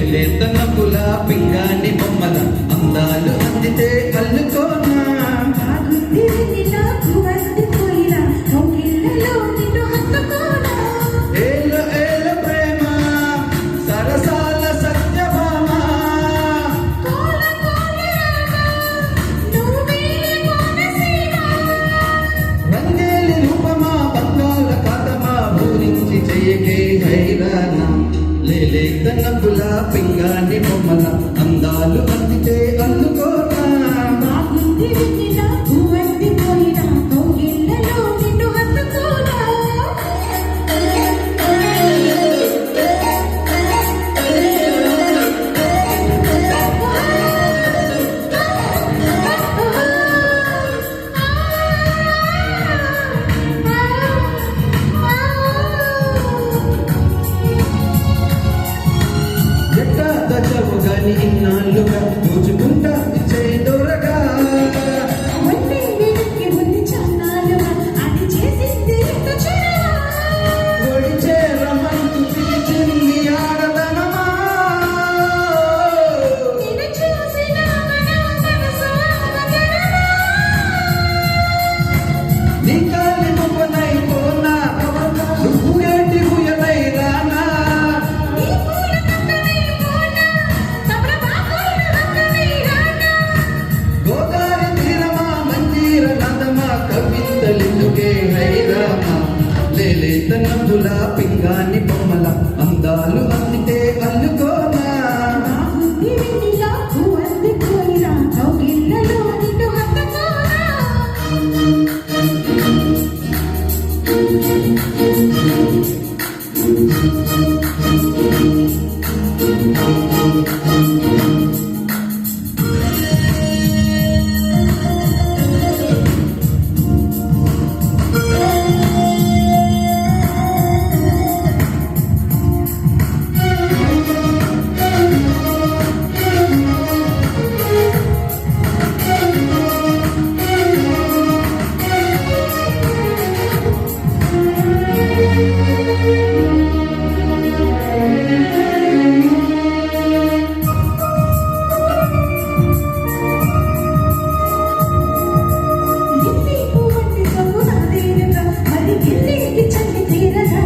లేతన పుల పింగాని బొమ్మల అందాలు అందితే కల్లుకోనా బాగుంది వెన్నెలా కువస్తిపోయినా కౌగిళ్ళలో నిన్ను హత్తుకోనా ఏల ఏల ప్రేమ సరసాల సత్యభామ కోల కోల నువ్వే కోనసీమ రంగేలి రూపమా బంగాళ కాతమా ఊరించి చెయ్యకే హైరానా లేతన పుల పింగాని బొమ్మల అందాలు అందితే అల్లుకోనా బాగుంది వెన్నెలా కువస్తిపోయినా కౌగిళ్ళలో నిన్ను హత్తుకోనా ఎట్టా దచవు గాని ఇన్నాళ్ళుగా దోచుకుంటా ఇచ్చే దొరగా ఒంటి వెనక్కి ఉంది చన్నాలుగా అది చేసింది ఎంత చెరవా ఒడిచే రమంతు పిలిచింది ఆడదనమా నిన్ను చూసిన మనసు ఆగగలరా నీ కాలి ముప్పనై పోనా నువ్వు ఏంటి ఉయనై రానా నీ పూల పక్కనే పోనా తమర బాకుల పక్కనే రానా గోదారి తీరమా మంజీర నాదమా కవితలిందుకే హైరామా లేతన పుల పింగాని బొమ్మల అందాలు అందితే అల్లుకోనా బాగుంది వెన్నెలా కువస్తిపోయినా కౌగిళ్ళలో నిన్ను హత్తుకోనా గిల్లి పువ్వంటి సొమ్ము నాదేనుగా మరి గిల్లికి చల్లి తీరదా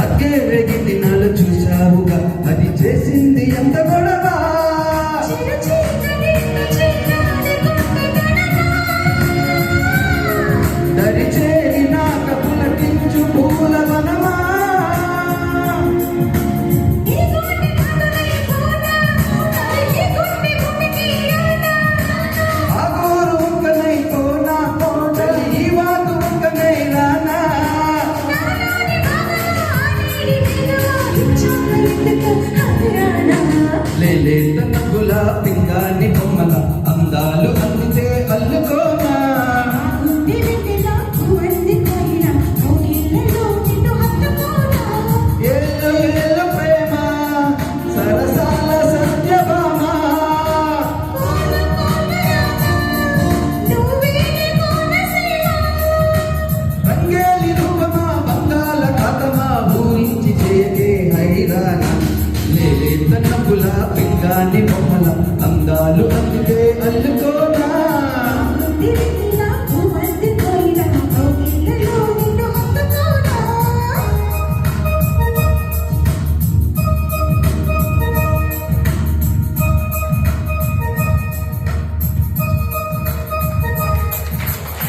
అగ్గే రేగిటి నాలు చూశావుగా అది చేసింది ఎంత గొడవ చిరు చీకటి చిన్నారి గుండె గడనా దరిచేరి నాక పులకించు పూల వనమా ఈ గుండె పక్కనే పోనా ఈ గుండె గుండెకి రానా ఆగోరు వంకనై కోనా కోటలి ఈ వాకు వంకనై రానా నానాని బాగా ఆనేడి వేగవా ఇచ్చాక ఎందుకు